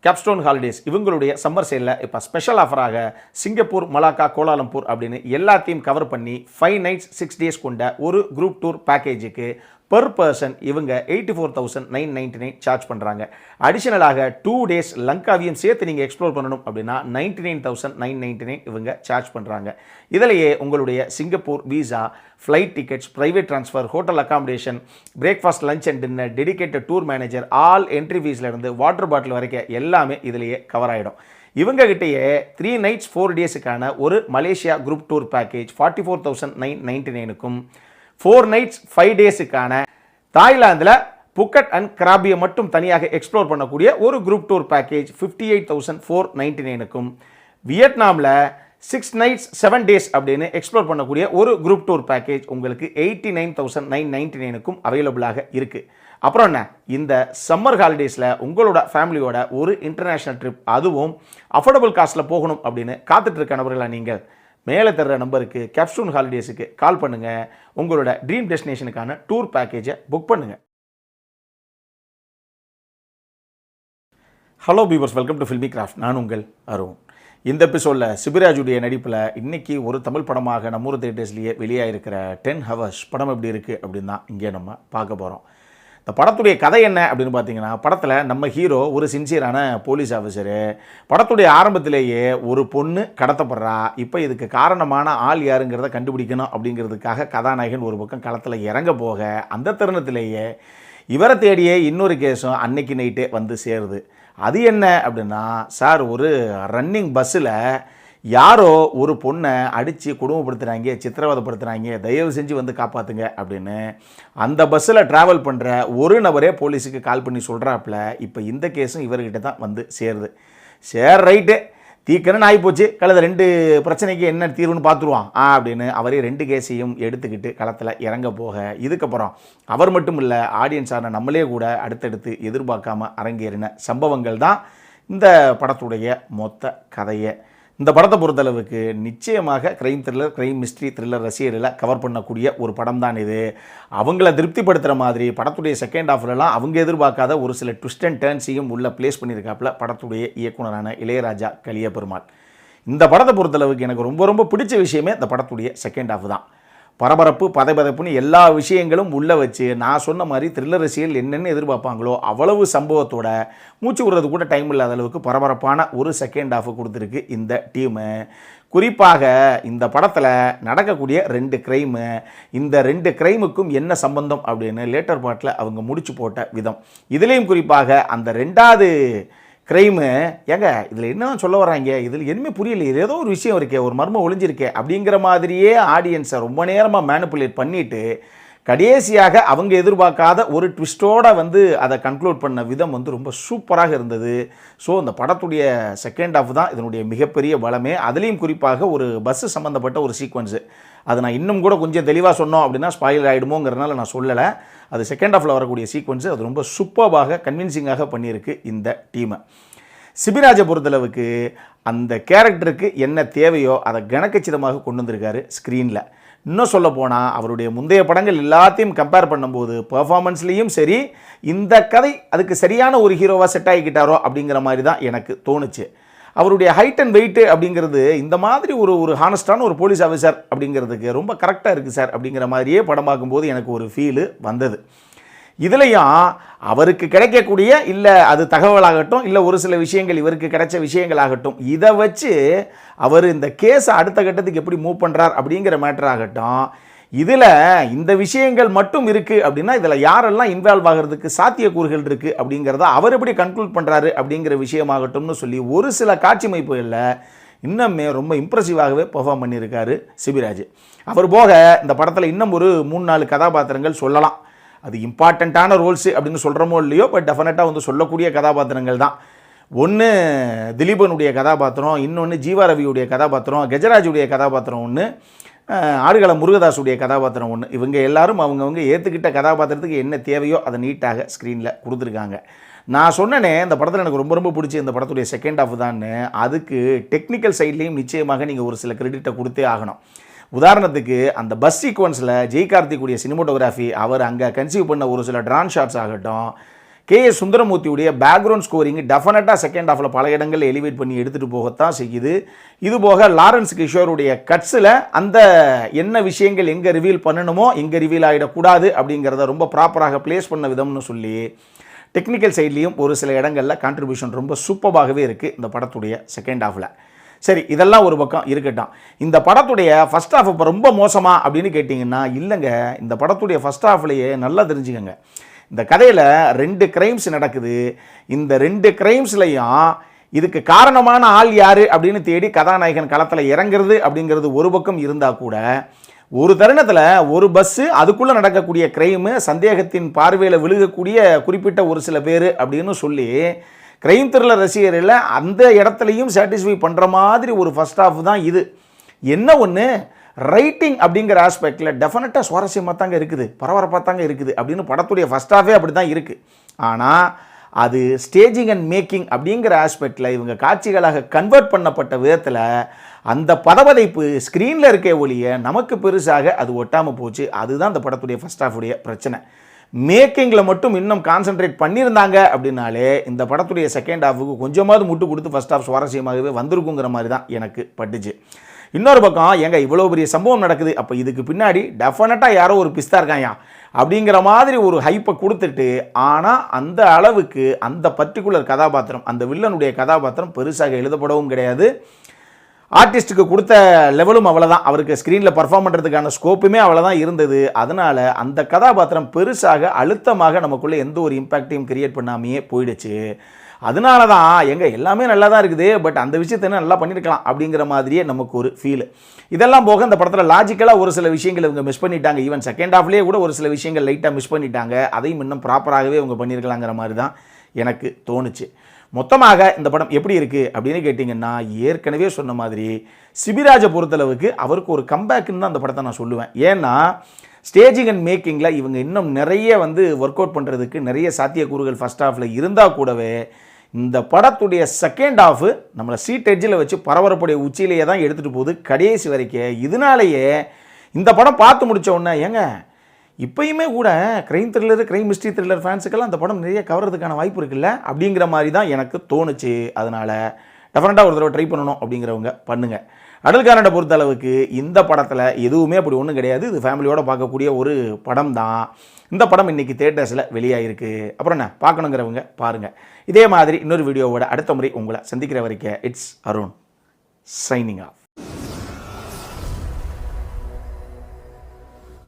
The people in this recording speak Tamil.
கேப்ஸ்டோன் ஹாலிடேஸ் இவங்களுடைய சம்மர் சேலில் இப்போ ஸ்பெஷல் ஆஃபராக சிங்கப்பூர், மலாக்கா, கோலாலம்பூர் அப்படின்னு எல்லாத்தையும் கவர் பண்ணி 5 nights 6 days கொண்ட ஒரு குரூப் டூர் பேக்கேஜுக்கு பெர் பர்சன் இவங்க 84,999 சார்ஜ் பண்ணுறாங்க. அடிஷனலாக 2 days லங்காவையும் சேர்த்து நீங்கள் எக்ஸ்ப்ளோர் பண்ணணும் அப்படின்னா 99,999 இவங்க சார்ஜ் பண்ணுறாங்க. இதிலேயே உங்களுடைய Singapore visa, flight tickets, private transfer, hotel accommodation, breakfast, lunch and dinner, dedicated tour manager, all entry ஃபீஸ்லேருந்து வாட்டர் பாட்டில் வரைக்கும் எல்லாமே இதிலேயே கவர் ஆகிடும். இவங்ககிட்டயே 3 nights 4 daysக்கான ஒரு மலேசியா குரூப் டூர் பேக்கேஜ் 44,999க்கும் 4 nights 5 daysக்கான தாய்லாந்தில் புக்கட் அண்ட் கிராபியை மட்டும் தனியாக எக்ஸ்ப்ளோர் பண்ணக்கூடிய ஒரு குரூப் டூர் பேக்கேஜ் 58,499க்கும் வியட்நாமில் 6 nights 7 days அப்படின்னு எக்ஸ்ப்ளோர் பண்ணக்கூடிய ஒரு குரூப் டூர் பேக்கேஜ் உங்களுக்கு 89,999க்கும் அவைலபிளாக இருக்குது. அப்புறம் என்ன, இந்த சம்மர் ஹாலிடேஸில் உங்களோட ஃபேமிலியோட ஒரு இன்டர்நேஷ்னல் ட்ரிப், அதுவும் அஃபோர்டபுள் காஸ்ட்டில் போகணும் அப்படின்னு காத்துட்ருக்க நபர்களாக நீங்கள் மேலே தர்ற நம்பருக்கு கேப்ஸ்டோன் ஹாலிடேஸுக்கு கால் பண்ணுங்கள். உங்களோட ட்ரீம் டெஸ்டினேஷனுக்கான டூர் பேக்கேஜை புக் பண்ணுங்கள். Hello beavers, welcome to filmi craft. நான் உங்கள் அருண். இந்த எபிசோடில் சிபிராஜுடைய நடிப்பில் இன்றைக்கி ஒரு தமிழ் படமாக நம்மூர் தியேட்டர்ஸ்லேயே வெளியாகிருக்கிற 10 hours படம் எப்படி இருக்குது அப்படின்னு தான் இங்கே நம்ம பார்க்க போகிறோம். இந்த படத்துடைய கதை என்ன அப்படின்னு பார்த்தீங்கன்னா, படத்தில் நம்ம ஹீரோ ஒரு சின்சியரான போலீஸ் ஆஃபீஸரு. படத்துடைய ஆரம்பத்திலேயே ஒரு பொண்ணு கடத்தப்படுறா. இப்போ இதுக்கு காரணமான ஆள் யாருங்கிறத கண்டுபிடிக்கணும் அப்படிங்கிறதுக்காக கதாநாயகன் ஒரு பக்கம் களத்தில் இறங்க போக, அந்த தருணத்திலேயே இவரை தேடியே இன்னொரு கேஸும் அன்னைக்கு நைட்டே வந்து சேருது. அது என்ன அப்படின்னா, சார் ஒரு ரன்னிங் பஸ்ஸில் யாரோ ஒரு பொண்ணை அடித்து கொடுமைப்படுத்துகிறாங்க, சித்திரவதைப்படுத்துகிறாங்க, தயவு செஞ்சு வந்து காப்பாற்றுங்க அப்படின்னு அந்த பஸ்ஸில் ட்ராவல் பண்ணுற ஒரு நபரே போலீஸுக்கு கால் பண்ணி சொல்கிறாப்புல. இப்போ இந்த கேஸும் இவர்கிட்ட தான் வந்து சேருது. ரைட்டு, தீக்கணும்னு ஆகிப்போச்சு, கலந்த 2 பிரச்சனைக்கு என்ன தீர்வுன்னு பார்த்துருவான் அப்படின்னு அவரே 2 கேஸையும் எடுத்துக்கிட்டு களத்தில் இறங்க போக, இதுக்கப்புறம் அவர் மட்டும் இல்லை, ஆடியன்ஸான நம்மளே கூட அடுத்தடுத்து எதிர்பார்க்காம அரங்கேறின சம்பவங்கள் தான் இந்த படத்துடைய மொத்த கதையை. இந்த படத்தை பொறுத்தளவுக்கு நிச்சயமாக crime thriller, crime mystery, thriller ரசிகர்களை கவர் பண்ணக்கூடிய ஒரு படம் தான் இது. அவங்கள திருப்திப்படுத்துகிற மாதிரி படத்துடைய செகண்ட் ஹாஃப்லலாம் அவங்க எதிர்பார்க்காத ஒரு சில ட்விஸ்ட் அண்ட் டர்ன்ஸையும் உள்ள ப்ளேஸ் பண்ணியிருக்காப்புல படத்துடைய இயக்குனரான இளையராஜா கலியபெருமாள். இந்த படத்தை பொறுத்தளவுக்கு எனக்கு ரொம்ப ரொம்ப பிடிச்ச விஷயமே இந்த படத்துடைய செகண்ட் ஹாஃப் தான். பரபரப்பு, பதைபதைப்புன்னு எல்லா விஷயங்களும் உள்ளே வச்சு, நான் சொன்ன மாதிரி த்ரில்லர் ரசிகர்கள் என்னென்னு எதிர்பார்ப்பாங்களோ அவ்வளவு சம்பவத்தோட மூச்சு விடுறது கூட டைம் இல்லாத அளவுக்கு பரபரப்பான ஒரு செகண்ட் ஹாஃப் கொடுத்துருக்கு இந்த டீமு. குறிப்பாக இந்த படத்தில் நடக்கக்கூடிய 2 க்ரைமு, இந்த 2 க்ரைமுக்கும் என்ன சம்பந்தம் அப்படின்னு லேட்டர் பார்ட்டில் அவங்க முடிச்சு போட்ட விதம், இதுலேயும் குறிப்பாக அந்த 2வது க்ரைமு, ஏங்க இதில் என்ன சொல்ல வர்றாங்க, இதில் எதுவுமே புரியல, ஏதோ ஒரு விஷயம் இருக்கே, ஒரு மர்மம் ஒளிஞ்சிருக்கே அப்படிங்கிற மாதிரியே ஆடியன்ஸை ரொம்ப நேரமாக மேனிப்புலேட் பண்ணிவிட்டு கடைசியாக அவங்க எதிர்பார்க்காத ஒரு ட்விஸ்ட்டோடு வந்து அதை கன்க்ளூட் பண்ண விதம் வந்து ரொம்ப சூப்பராக இருந்தது. ஸோ இந்த படத்துடைய செகண்ட் ஹாஃப் தான் இதனுடைய மிகப்பெரிய பலமே. அதுலேயும் குறிப்பாக ஒரு பஸ்ஸு சம்மந்தப்பட்ட ஒரு சீக்வன்ஸு, அது நான் இன்னும் கூட கொஞ்சம் தெளிவாக சொன்னோம் அப்படின்னா ஸ்பாயில் ஆகிடுமோங்கிறதுனால நான் சொல்லலை. அது செகண்ட் ஹாஃபில் வரக்கூடிய சீக்வன்ஸு அது ரொம்ப சூப்பராக கன்வின்சிங்காக பண்ணியிருக்கு இந்த டீமை. சிபிராஜை பொறுத்தளவுக்கு அந்த கேரக்டருக்கு என்ன தேவையோ அதை கணக்கச்சிதமாக கொண்டு வந்திருக்காரு ஸ்க்ரீனில். இன்னும் சொல்ல போனால் அவருடைய முந்தைய படங்கள் எல்லாத்தையும் கம்பேர் பண்ணும்போது பெர்ஃபார்மன்ஸ்லேயும் சரி, இந்த கதை அதுக்கு சரியான ஒரு ஹீரோவாக செட் ஆகிக்கிட்டாரோ அப்படிங்கிற மாதிரி தான் எனக்கு தோணுச்சு. அவருடைய ஹைட் அண்ட் வெயிட்டு அப்படிங்கிறது இந்த மாதிரி ஒரு ஹானஸ்டான ஒரு போலீஸ் ஆஃபீஸர் அப்படிங்கிறதுக்கு ரொம்ப கரெக்டாக இருக்குது சார் அப்படிங்கிற மாதிரியே படம் பார்க்கும்போது எனக்கு ஒரு ஃபீலு வந்தது. இதுலேயும் அவருக்கு கிடைக்கக்கூடிய, இல்லை அது தகவலாகட்டும், இல்லை ஒரு சில விஷயங்கள் இவருக்கு கிடைச்ச விஷயங்களாகட்டும், இதை வச்சு அவர் இந்த கேஸை அடுத்த கட்டத்துக்கு எப்படி மூவ் பண்ணுறார் அப்படிங்கிற மேட்டர் ஆகட்டும், இதில் இந்த விஷயங்கள் மட்டும் இருக்குது அப்படின்னா இதில் யாரெல்லாம் இன்வால்வ் ஆகிறதுக்கு சாத்தியக்கூறுகள் இருக்குது அப்படிங்கிறத அவர் எப்படி கன்க்ளூட் பண்ணுறாரு அப்படிங்கிற விஷயமாகட்டும்னு சொல்லி ஒரு சில காட்சி அமைப்புகளில் இன்னுமே ரொம்ப இம்ப்ரெசிவாகவே பெர்ஃபார்ம் பண்ணியிருக்காரு சிபிராஜ். அவர் போக இந்த படத்தில் இன்னும் ஒரு 3-4 கதாபாத்திரங்கள் சொல்லலாம். அது இம்பார்ட்டண்ட்டான ரோல்ஸு அப்படின்னு சொல்கிறோமோ இல்லையோ, பட் டெஃபினட்டாக வந்து சொல்லக்கூடிய கதாபாத்திரங்கள் தான். ஒன்று திலீபனுடைய கதாபாத்திரம், இன்னொன்று ஜீவா ரவியுடைய கதாபாத்திரம், கஜராஜுடைய கதாபாத்திரம் ஒன்று, ஆடுகளம் முருகதாஸுடைய கதாபாத்திரம் ஒன்று. இவங்க எல்லாரும் அவங்கவுங்க ஏற்றுக்கிட்ட கதாபாத்திரத்துக்கு என்ன தேவையோ அதை நீட்டாக ஸ்க்ரீனில் கொடுத்துருக்காங்க. நான் சொன்னேனே இந்த படத்தில் எனக்கு ரொம்ப ரொம்ப பிடிச்சி இந்த படத்துடைய செகண்ட் ஹாஃப் தான்னு, அதுக்கு டெக்னிக்கல் சைட்லேயும் நிச்சயமாக நீங்கள் ஒரு சில கிரெடிட்டை கொடுத்தே ஆகணும். உதாரணத்துக்கு அந்த பஸ் சீக்வன்ஸில் ஜெய் கார்த்திக்குடைய சினிமோட்டோகிராஃபி, அவர் அங்கே கன்சீவ் பண்ண ஒரு சில ட்ரான் ஷாட்ஸ் ஆகட்டும், K.S. சுந்தரமூர்த்தியுடைய பேக்ரவுண்ட் ஸ்கோரிங் டெஃபினட்டாக செகண்ட் ஹாஃபில் பல இடங்களில் எலிவேட் பண்ணி எடுத்துகிட்டு போகத்தான் செய்யுது. இது போக லாரன்ஸ் கிஷோருடைய கட்ஸில் அந்த என்ன விஷயங்கள் எங்கே ரிவீல் பண்ணணுமோ எங்கே ரிவீல் ஆகிடக்கூடாது அப்படிங்கிறத ரொம்ப ப்ராப்பராக ப்ளேஸ் பண்ண விதம்னு சொல்லி டெக்னிக்கல் சைட்லேயும் ஒரு சில இடங்களில் கான்ட்ரிபியூஷன் ரொம்ப சூப்பராகவே இருக்குது இந்த படத்துடைய செகண்ட் ஹாஃபில். சரி, இதெல்லாம் ஒரு பக்கம் இருக்கட்டும். இந்த படத்துடைய ஃபஸ்ட் ஹாஃப் இப்போ ரொம்ப மோசமா அப்படின்னு கேட்டிங்கன்னா இல்லைங்க. இந்த படத்துடைய ஃபஸ்ட் ஹாஃப்லேயே நல்லா தெரிஞ்சுக்கங்க, இந்த கதையில் 2 கிரைம்ஸ் நடக்குது. இந்த 2 கிரைம்ஸ்லையும் இதுக்கு காரணமான ஆள் யார் அப்படின்னு தேடி கதாநாயகன் களத்தில் இறங்குறது அப்படிங்கிறது ஒரு பக்கம் இருந்தால் கூட, ஒரு தருணத்தில் ஒரு பஸ்ஸு அதுக்குள்ளே நடக்கக்கூடிய கிரைமு சந்தேகத்தின் பார்வையில் விழுகக்கூடிய குறிப்பிட்ட ஒரு சில பேர் அப்படின்னு சொல்லி கிரைம் த்ரில்லர் ரசிகர்களை அந்த இடத்துலையும் சாட்டிஸ்ஃபை பண்ணுற மாதிரி ஒரு ஃபஸ்ட் ஹாஃப் தான் இது. என்ன ஒன்று, ரைட்டிங் அப்படிங்கிற ஆஸ்பெக்டில் டெஃபினட்டாக சுவாரஸ்யமாக தாங்க இருக்குது, பரபரப்பாக தாங்க இருக்குது அப்படின்னு படத்துடைய ஃபஸ்ட் ஹாஃபே அப்படி தான் இருக்குது. ஆனால் அது ஸ்டேஜிங் அண்ட் மேக்கிங் அப்படிங்கிற ஆஸ்பெக்டில் இவங்க காட்சிகளாக கன்வெர்ட் பண்ணப்பட்ட விதத்தில் அந்த பதவதைப்பு ஸ்க்ரீனில் இருக்க ஒழிய நமக்கு பெருசாக அது ஒட்டாமல் போச்சு. அதுதான் அந்த படத்துடைய ஃபஸ்ட் ஹாஃபுடைய பிரச்சனை. மேக்கிங்கில் மட்டும் இன்னும் கான்சென்ட்ரேட் பண்ணியிருந்தாங்க அப்படின்னாலே இந்த படத்துடைய செகண்ட் ஹாஃபுக்கு கொஞ்சமாவது முட்டு கொடுத்து ஃபஸ்ட் ஹாஃப் சுவாரஸ்யமாகவே வந்திருக்குங்கிற மாதிரி தான் எனக்கு பட்டுச்சு. இன்னொரு பக்கம் எங்க இவ்வளோ பெரிய சம்பவம் நடக்குது, அப்போ இதுக்கு பின்னாடி டெஃபினட்டாக யாரோ ஒரு பிஸ்தா இருக்காயா அப்படிங்கிற மாதிரி ஒரு ஹைப்பை கொடுத்துட்டு, ஆனால் அந்த அளவுக்கு அந்த பர்டிகுலர் கதாபாத்திரம், அந்த வில்லனுடைய கதாபாத்திரம் பெருசாக எழுதப்படவும் கிடையாது. ஆர்டிஸ்ட்டுக்கு கொடுத்த லெவலும் அவ்வளோதான், அவருக்கு ஸ்க்ரீனில் பர்ஃபார்ம் பண்ணுறதுக்கான ஸ்கோப்புமே அவ்வளோதான் இருந்தது. அதனால் அந்த கதாபாத்திரம் பெருசாக அழுத்தமாக நமக்குள்ளே எந்த ஒரு இம்பேக்டையும் கிரியேட் பண்ணாமையே போயிடுச்சு. அதனால தான் எல்லாமே நல்லா தான் இருக்குது, பட் அந்த விஷயத்தை நல்லா பண்ணியிருக்கலாம் அப்படிங்கிற மாதிரியே நமக்கு ஒரு ஃபீல். இதெல்லாம் போக இந்த படத்தில் லாஜிக்கலாக ஒரு சில விஷயங்கள் இவங்க மிஸ் பண்ணிட்டாங்க. ஈவன் செகண்ட் ஹாஃப்லேயே கூட ஒரு சில விஷயங்கள் லைட்டாக மிஸ் பண்ணிட்டாங்க. அதையும் இன்னும் ப்ராப்பராகவே இவங்க பண்ணியிருக்கலாங்கிற மாதிரி தான் எனக்கு தோணுச்சு. மொத்தமாக இந்த படம் எப்படி இருக்குது அப்படின்னு கேட்டிங்கன்னா, ஏற்கனவே சொன்ன மாதிரி சிபிராஜை பொறுத்தளவுக்கு அவருக்கு ஒரு கம்பேக்குன்னு தான் அந்த படத்தை நான் சொல்லுவேன். ஏன்னா ஸ்டேஜிங் அண்ட் மேக்கிங்கில் இவங்க இன்னும் நிறைய ஒர்க் அவுட் பண்ணுறதுக்கு நிறைய சாத்தியக்கூறுகள் ஃபஸ்ட் ஹாஃபில் இருந்தால் கூடவே இந்த படத்துடைய செகண்ட் ஹாஃபு நம்மளை சீட் எட்ஜில் வச்சு பரபரப்புடைய உச்சியிலேயே தான் எடுத்துகிட்டு போகுது கடைசி வரைக்கும். இதனாலேயே இந்த படம் பார்த்து முடித்த உடனே இப்போயுமே கூட crime thriller, crime mystery thriller ஃபேன்ஸுக்கெல்லாம் அந்த படம் நிறைய கவர்றதுக்கான வாய்ப்பு இருக்குல்ல அப்படிங்கிற மாதிரி தான் எனக்கு தோணுச்சு. அதனால் டெஃபினட்டாக ஒரு தடவை ட்ரை பண்ணணும் அப்படிங்கிறவங்க பண்ணுங்கள். அடல்காரனை பொறுத்த அளவுக்கு இந்த படத்தில் எதுவுமே அப்படி ஒன்றும் கிடையாது. இது ஃபேமிலியோடு பார்க்கக்கூடிய ஒரு படம் தான். இந்த படம் இன்றைக்கி தியேட்டர்ஸில் வெளியாகிருக்கு. அப்புறம் என்ன பார்க்கணுங்கிறவங்க பாருங்கள். இதே மாதிரி இன்னொரு வீடியோவோட அடுத்த முறை உங்களை சந்திக்கிற வரைக்கும் இட்ஸ் அருண் சைனிங் ஆஃப்.